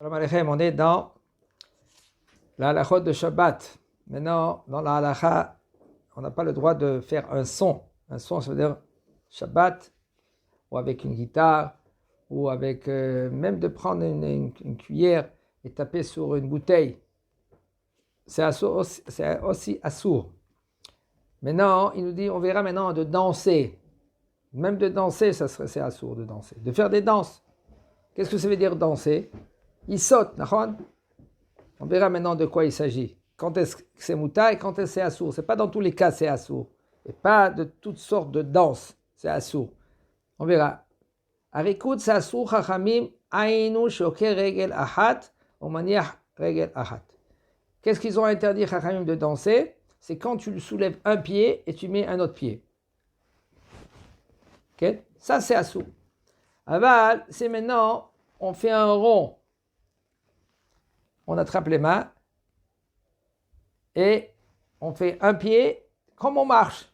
Shalom Aleichem, on est dans la halachot de Shabbat. Maintenant, dans la halacha, on n'a pas le droit de faire un son. Un son, ça veut dire Shabbat, ou avec une guitare, ou avec même de prendre une cuillère et taper sur une bouteille. C'est aussi assourd. Maintenant, il nous dit, on verra maintenant de danser. Même de danser, c'est assourd de danser. De faire des danses. Qu'est-ce que ça veut dire danser? Il saute, d'accord? On verra maintenant de quoi il s'agit. Quand est-ce que c'est mouta et quand est-ce que c'est assourd. Ce n'est pas dans tous les cas c'est assourd. Et pas de toutes sortes de danses, c'est assourd. On verra. Arikout c'est assourd chachamim ainu shoker regel achat ou maniach regel achat. Qu'est-ce qu'ils ont interdit chachamim de danser? C'est quand tu soulèves un pied et tu mets un autre pied. Okay? Ça c'est assourd. Aval, c'est maintenant, on fait un rond. On attrape les mains et on fait un pied comme on marche.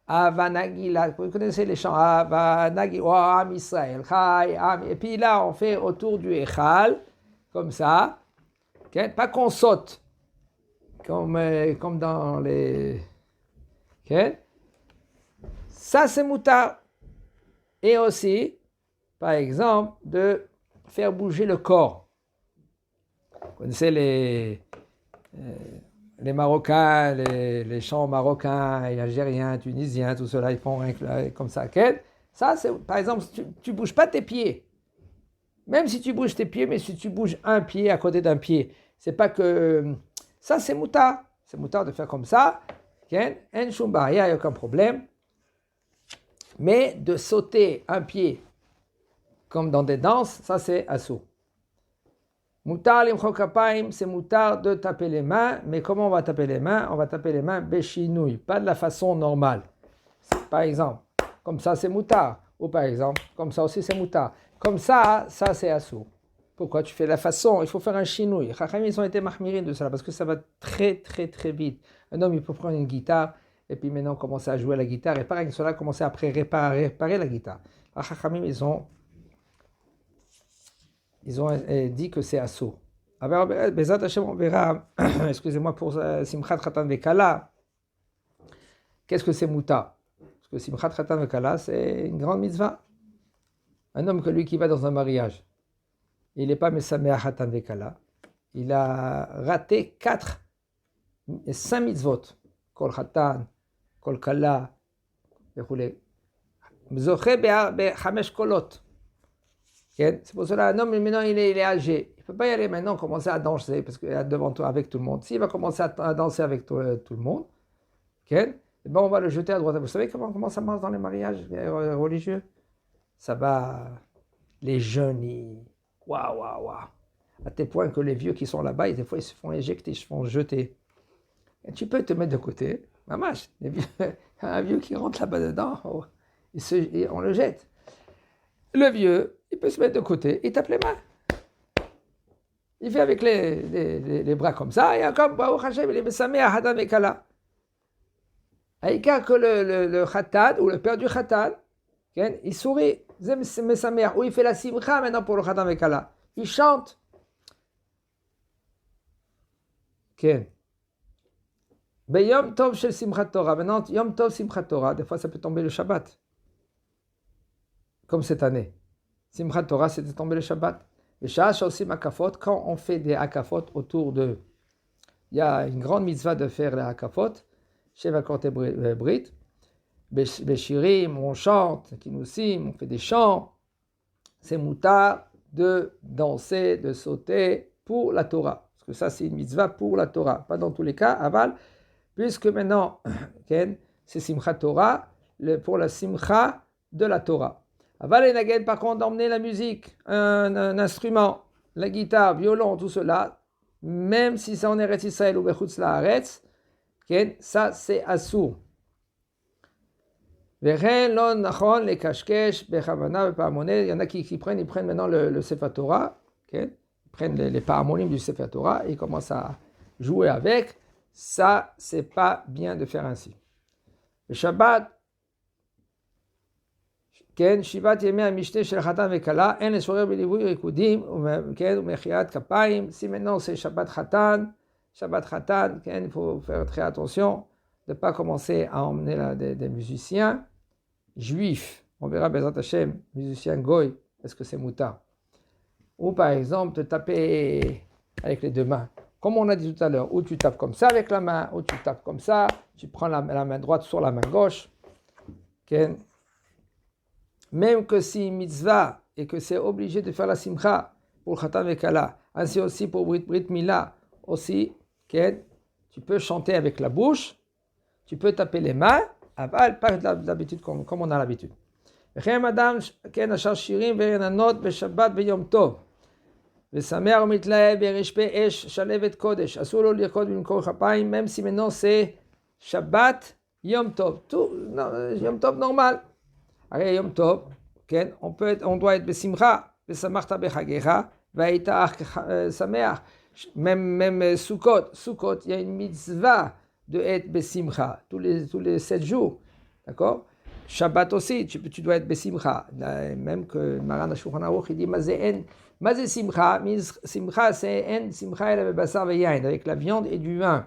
Avanagila, vous connaissez les chants. Avanagi, oh, Am Israël, Chai, Am. Et puis là, on fait autour du Echal, comme ça. Okay? Pas qu'on saute, comme dans les. Okay? Ça, c'est moutar. Et aussi, par exemple, de faire bouger le corps. Vous connaissez les Marocains, les chants marocains, algériens, tunisiens, tout cela, ils font comme ça. Ça, c'est, par exemple, tu ne bouges pas tes pieds. Même si tu bouges tes pieds, mais si tu bouges un pied à côté d'un pied, c'est pas que... Ça, c'est moutard. C'est moutard de faire comme ça. En shumba, il n'y a aucun problème. Mais de sauter un pied, comme dans des danses, ça, c'est assourd. Moutar limchok kapayim, c'est moutar de taper les mains, mais comment on va taper les mains? On va taper les mains béchinouille, pas de la façon normale. Par exemple, comme ça c'est moutar, ou par exemple, comme ça aussi c'est moutar. Comme ça c'est assourd. Pourquoi tu fais la façon? Il faut faire un chinouille. Chachamim, ils ont été mahmirin de cela, parce que ça va très très très vite. Un homme, il peut prendre une guitare, et puis maintenant commencer à jouer à la guitare, et pareil, cela commencer après réparer la guitare. Chachamim, ils ont dit que c'est assourd. Alors, Bezat Hashem, on verra, excusez-moi pour Simchat Khatan Vekala, qu'est-ce que c'est Mouta? Parce que Simchat Khatan Vekala, c'est une grande mitzvah. Un homme que lui qui va dans un mariage, il n'est pas Mesameh Khatan Vekala, il a raté 5 mitzvot. Kol Khatan, Kol Kala, וכו'. זוכה ב5 קולות. C'est pour cela, un homme, maintenant, il est âgé. Il ne peut pas y aller maintenant, commencer à danser parce qu'il est devant toi avec tout le monde. S'il va commencer à danser avec tout le monde, ben on va le jeter à droite. Vous savez comment ça marche dans les mariages religieux? Ça va, les jeunes, waouh. À tel point que les vieux qui sont là-bas, des fois, ils se font éjecter, ils se font jeter. Et tu peux te mettre de côté. Mamache, un vieux qui rentre là-bas dedans, on le jette. Le vieux, il peut se mettre de côté, il tape les mains. Il fait avec les bras comme ça, et comme Baruch Hashem, il est Mesameh Hadan Vekala. Aïka que le Khatad, ou le père du Khatad, il sourit, c'est Mesameh, ou il fait la simcha maintenant pour le Hadan Vekala. Il chante. Yom Tov Shel Simchat Torah. Maintenant, Yom Tov Simchat Torah, des fois ça peut tomber le Shabbat. Comme cette année. Simchat Torah, c'était tombé le Shabbat. Le Shah aussi Akafot, quand on fait des Akafot autour de... Il y a une grande mitzvah de faire les Akafot, Sheva Korte Brit, Beshirim, on chante, Kinusim, on fait des chants. C'est moutar de danser, de sauter pour la Torah. Parce que ça, c'est une mitzvah pour la Torah. Pas dans tous les cas, aval, puisque maintenant, c'est Simchat Torah, pour la Simcha de la Torah. Aval et Naged, par contre, d'emmener la musique, un instrument, la guitare, violon, tout cela, même si c'est en Eretz Israël ou Bechutz Laaretz, ça c'est assourd. Vechen lo nachon le kashkesh bechavana bepahamonet. Il y en a qui prennent maintenant le Sefer Torah, ils prennent les pahamonim du Sefer Torah et ils commencent à jouer avec. Ça, c'est pas bien de faire ainsi. Le Shabbat, כן, שבעת ימי המשתה של החתן וכלה, אין לשורר בליווי ריקודים, כן, ומחיית כפיים, si maintenant c'est Shabbat Khatan, כן, il faut faire très attention, de ne pas commencer à emmener là, des musiciens juifs, on verra Bezrat Hashem, musiciens goy, est-ce que c'est moutard? Ou par exemple, te taper avec les deux mains, comme on a dit tout à l'heure, ou tu tapes comme ça avec la main, ou tu tapes comme ça, tu prends la main droite sur la main gauche, okay. Même que si mitzvah et que c'est obligé de faire la simcha pour Khatan Vekala, ainsi aussi pour Brit Mila, aussi, okay, tu peux chanter avec la bouche, tu peux taper les mains, aval, pas d'habitude comme on a l'habitude. וכן אדם, כן, אשר שירים ורננות בשבת ביום טוב, ושמח ומתלהב ברשפי אש שלהבת קודש, אסור לו לרקוד במקור כפיים, même si maintenant c'est Shabbat, Yom Tov, tout, non, Yom Tov normal. הרי יום טוב, כן, on doit être בשמחה, ושמחת בחגיך, והיית שמח. Même Sukkot, il y a une mitzvah de être besimcha, tous les 7 jours, d'accord? Shabbat aussi, tu dois être besimcha. Même que Maran HaShulchan Aruch, il dit, Mazé simcha, simcha c'est en simcha el bebasar veyain, avec la viande et du vin.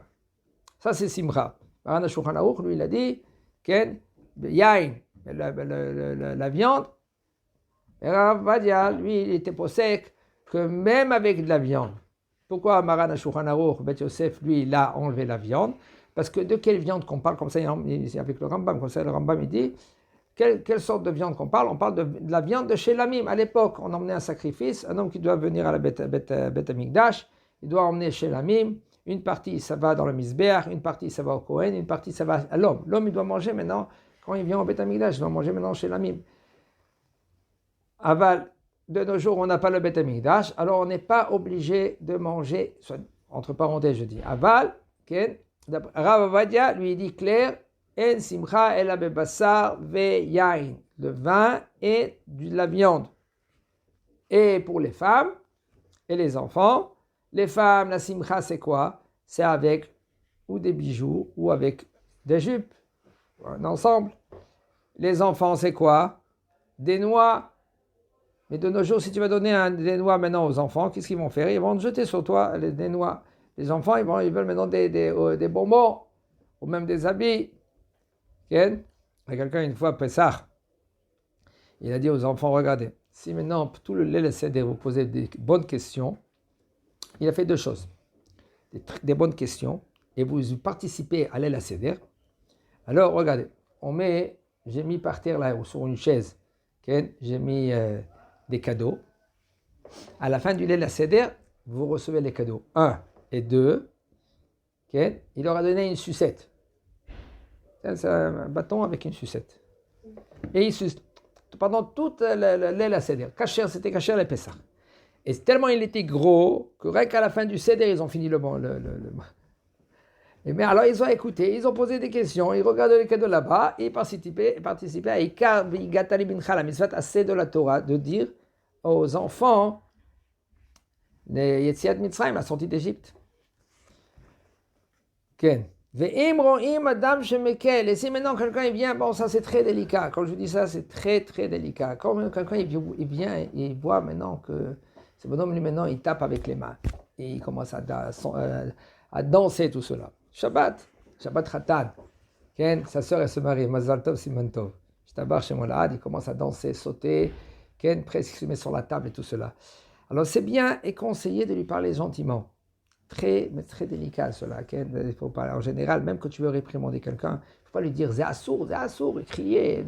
Ça c'est simcha. Maran HaShulchan Aruch, lui, il a dit, ken, yain, la viande. Et Rav Vadia, lui, il était possèque que même avec de la viande. Pourquoi Maran HaShulchan Aruch, Bet Yosef, lui, il a enlevé la viande? Parce que de quelle viande qu'on parle, comme ça, avec le Rambam, comme ça, le Rambam, il dit, quelle sorte de viande qu'on parle? On parle de la viande de chez l'amim. À l'époque, on emmenait un sacrifice, un homme qui doit venir à la Beth Amikdash, il doit emmener chez l'amim, une partie, ça va dans le Mizbeach, une partie, ça va au Kohen, une partie, ça va à l'homme. L'homme, il doit manger maintenant, quand il vient au Beth Amikdash, il doit manger maintenant chez l'amim. Aval, de nos jours, on n'a pas le Beth Amikdash, alors on n'est pas obligé de manger, entre parenthèses, je dis, aval, ken, Rav Avadia, lui, il dit clair, en simcha el bebassar ve yain, le vin et de la viande. Et pour les femmes et les enfants, les femmes, la simcha, c'est quoi? C'est avec ou des bijoux ou avec des jupes, un ensemble. Les enfants, c'est quoi? Des noix. Mais de nos jours, si tu vas donner des noix maintenant aux enfants, qu'est-ce qu'ils vont faire? Ils vont te jeter sur toi des noix. Les enfants, ils veulent maintenant des bonbons, ou même des habits. Okay? Il y a quelqu'un, une fois, Pessah, il a dit aux enfants, regardez, si maintenant, tout le lait Seder vous posez des bonnes questions, il a fait 2 choses. Des bonnes questions, et vous participez à lait Seder. Alors, regardez, j'ai mis par terre, là, sur une chaise, okay? J'ai mis des cadeaux. À la fin du lait Seder, vous recevez les cadeaux. 1 et 2, okay? Il leur a donné une sucette. C'est un bâton avec une sucette. Et il suce pendant toute la Seder. C'était caché les Pessah. Et tellement il était gros que rien qu'à la fin du Seder, ils ont fini le bon. Et bien alors ils ont écouté, ils ont posé des questions, ils regardaient les cadeaux là-bas, et ils participaient à Ikar V'igatali Bincha, la mitzvah assez de la Torah, de dire aux enfants, les Yetziat Mitzrayim, la sortie d'Égypte. Ken. Et si maintenant quelqu'un il vient, bon ça c'est très délicat, quand je dis ça c'est très très délicat, quand quelqu'un il vient et il voit maintenant que ce bonhomme lui maintenant il tape avec les mains, et il commence à danser tout cela. Shabbat Khatan, Ken, sa sœur elle se marie, Mazal Tov Siman Tov, Shtabar Shemolad, il commence à danser, sauter, Ken presque se met sur la table et tout cela. Alors c'est bien et conseillé de lui parler gentiment. Mais très délicat cela. Il faut pas, en général, même quand tu veux réprimander quelqu'un, il ne faut pas lui dire « c'est assourd » et crier.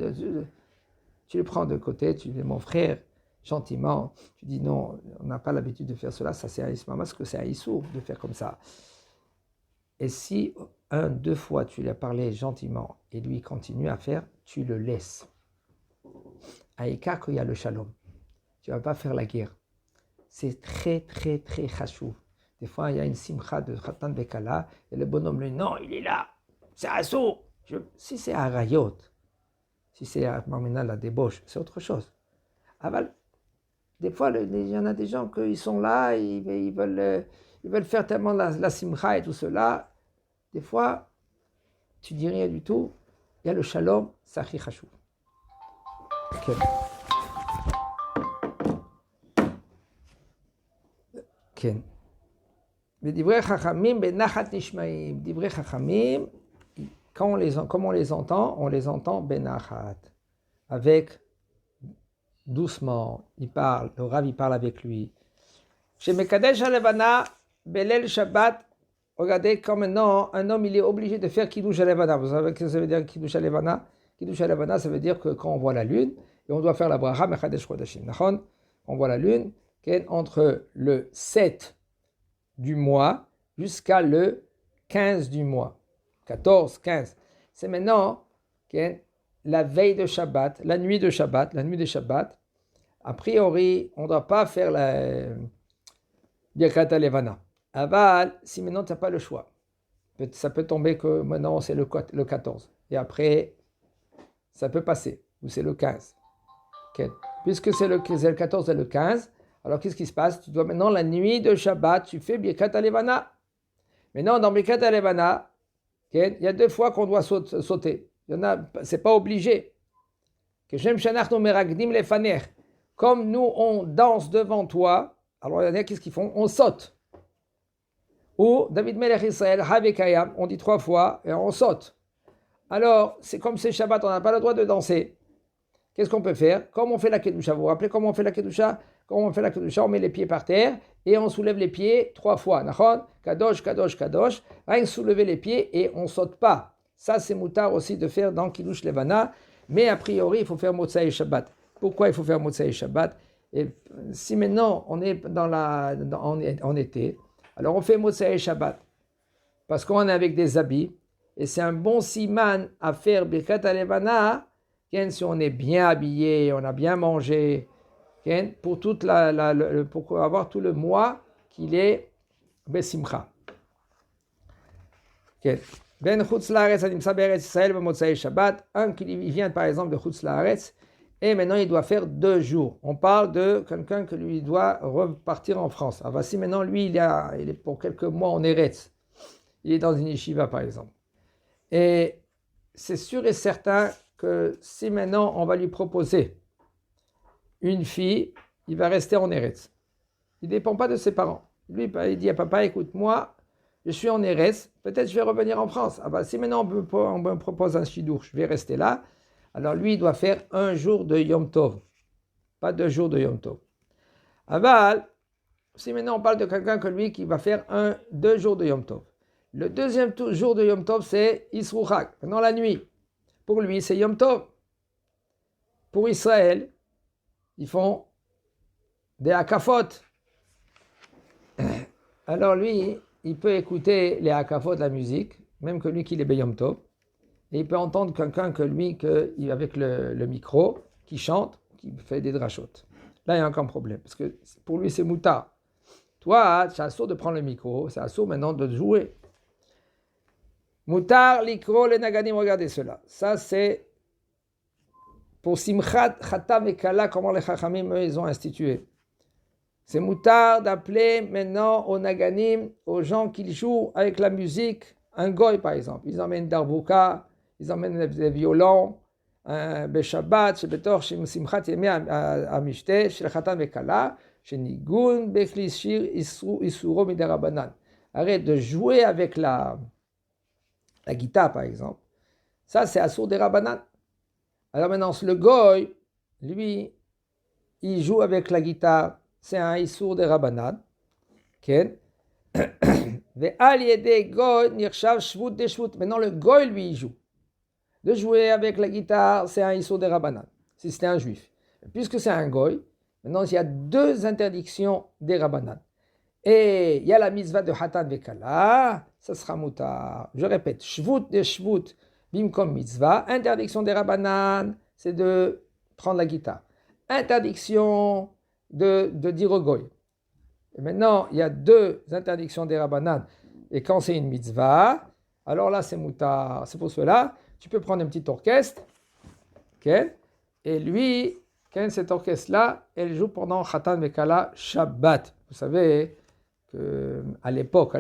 Tu le prends de côté, tu dis « mon frère », gentiment. Tu dis « non, on n'a pas l'habitude de faire cela, ça c'est un isma, parce que c'est un issour de faire comme ça ». Et si 2 fois tu lui as parlé gentiment et lui continue à faire, tu le laisses. Aïka qu'il y a le shalom. Tu ne vas pas faire la guerre. C'est très très très chachou. Des fois, il y a une simcha de Khatan Vekala, et le bonhomme lui dit, non, il est là, c'est assourd. Si c'est à Rayot, si c'est à Marmina, la débauche, c'est autre chose. Aval, des fois, il y en a des gens qui sont là, ils veulent faire tellement la simcha et tout cela. Des fois, tu dis rien du tout, il y a le shalom, c'est chachou. כן. כן. ודברי חכמים בנחת נשמעים. דברי חכמים, comme on les entend benachat. Avec doucement, il parle, le Rav il parle avec lui. Chez Mekadesh Alevana, Belel Shabbat, regardez comme maintenant un homme il est obligé de faire Kiddush Alevana. Vous savez ce que ça veut dire Kiddush Alevana? Kiddush Alevana, ça veut dire que quand on voit la lune, et on doit faire la bracha Mekadesh Chodashim. On voit la lune entre le 7 du mois jusqu'à le 15 du mois. 14, 15. C'est maintenant la veille de Shabbat, la nuit de Shabbat, la nuit de Shabbat. A priori, on ne doit pas faire la Birkat Alevana. Aval, si maintenant tu n'as pas le choix, ça peut tomber que maintenant c'est le 14. Et après, ça peut passer, ou c'est le 15. Okay. Puisque c'est le 14 et le 15, alors qu'est-ce qui se passe? Tu dois maintenant, la nuit de Shabbat, tu fais Birkat Alevana. Maintenant, dans Birkat Alevana, il y a 2 fois qu'on doit sauter. Il y en a, c'est pas obligé. Comme nous, on danse devant toi, alors il y en a qu'est-ce qu'ils font? On saute. Ou David Melech Israël, Havekayam, on dit 3 fois et on saute. Alors, c'est comme c'est Shabbat, on n'a pas le droit de danser. Qu'est-ce qu'on peut faire? Comme on fait la Kedusha, vous vous rappelez comment on fait la Kedusha? Comment on fait la Kedusha? On met les pieds par terre et on soulève les pieds 3 fois. Kadosh, Kadosh, Kadosh. Rien que soulever les pieds et on ne saute pas. Ça, c'est moutard aussi de faire dans Kiddush Levana. Mais a priori, il faut faire Motsai Shabbat. Pourquoi il faut faire Motsai Shabbat? Et si maintenant on est en été, alors on fait Motsai Shabbat. Parce qu'on est avec des habits. Et c'est un bon siman à faire Birkat Levana. Si on est bien habillé, on a bien mangé, pour, pour avoir tout le mois qu'il est Besimcha. Ben Chutz Laaretz, Animsa Beretz Israël, Motsai Shabbat, un qui vient par exemple de Chutz Laaretz, et maintenant il doit faire 2 jours. On parle de quelqu'un que lui doit repartir en France. Ah, voici maintenant, lui, il est pour quelques mois en Eretz. Il est dans une yeshiva par exemple. Et c'est sûr et certain que si maintenant on va lui proposer une fille, il va rester en Eretz. Il ne dépend pas de ses parents. Lui, il dit à papa, écoute, moi, je suis en Eretz, peut-être je vais revenir en France. Ah bah, si maintenant on me propose un shidur, je vais rester là. Alors lui, il doit faire 1 jour de Yom Tov, pas 2 jours de Yom Tov. Aval, si maintenant on parle de quelqu'un que lui qui va faire 2 jours de Yom Tov. Le deuxième jour de Yom Tov, c'est Isruchak, pendant la nuit. Pour lui, c'est Yom Tov. Pour Israël, ils font des hakafot. Alors lui, il peut écouter les hakafot, la musique, même que lui qui est Yom Tov. Et il peut entendre quelqu'un que lui, avec le micro, qui chante, qui fait des drachot. Là, il y a encore un problème, parce que pour lui, c'est mouta. Toi, c'est assourd de prendre le micro, c'est assourd maintenant de jouer. Moutar, likro, les naganim, regardez cela. Ça, c'est pour Simchat, Khatam et Kala, comment les Chachamim, eux, ils ont institué. C'est moutar d'appeler maintenant aux naganim, aux gens qui jouent avec la musique, un goy par exemple. Ils emmènent darbouka, ils emmènent des violons, Beshabbat, Shebetor, Simchat, Yemé, Amishte, Shel Khatam et Kala, Shenigun, Bechlis Shir, Isuro, Miderabanan. Arrête de jouer avec la guitare par exemple, ça c'est assour des Rabbanan. Alors maintenant, le goy, lui, il joue avec la guitare, c'est un issour des Rabbanan. Maintenant, le goy, lui, il joue. De jouer avec la guitare, c'est un issour des Rabbanan, si c'était un juif. Puisque c'est un goy, maintenant, il y a 2 interdictions des Rabbanan. Et il y a la mitzvah de Hatan Vekala, ça sera mutar. Je répète, shvut de shvut, bimkom mitzvah. Interdiction des Rabbanan, c'est de prendre la guitare. Interdiction de dire au goy. Et maintenant, il y a 2 interdictions des Rabbanan. Et quand c'est une mitzvah, alors là, c'est mutar. C'est pour cela, tu peux prendre un petit orchestre. Okay? Et lui, cet orchestre-là, elle joue pendant Hatan Vekala Shabbat. Vous savez qu'à l'époque,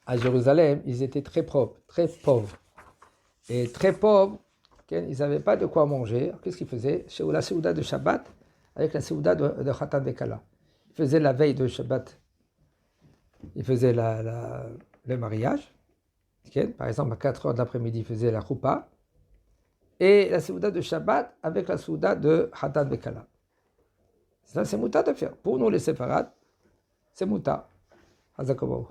à Jérusalem, ils étaient très pauvres. Et très pauvres, ils n'avaient pas de quoi manger. Alors, qu'est-ce qu'ils faisaient? Chez la Séouda de Shabbat, avec la Séouda de Khatan Bekala. Ils faisaient la veille de Shabbat, ils faisaient le mariage. Par exemple, à 4 heures de l'après-midi, ils faisaient la Choupa. Et la Séouda de Shabbat avec la Séouda de Khatan Bekala. Ça, c'est mouta de faire. Pour nous, les séfarades, c'est mouta. Hazakobaou.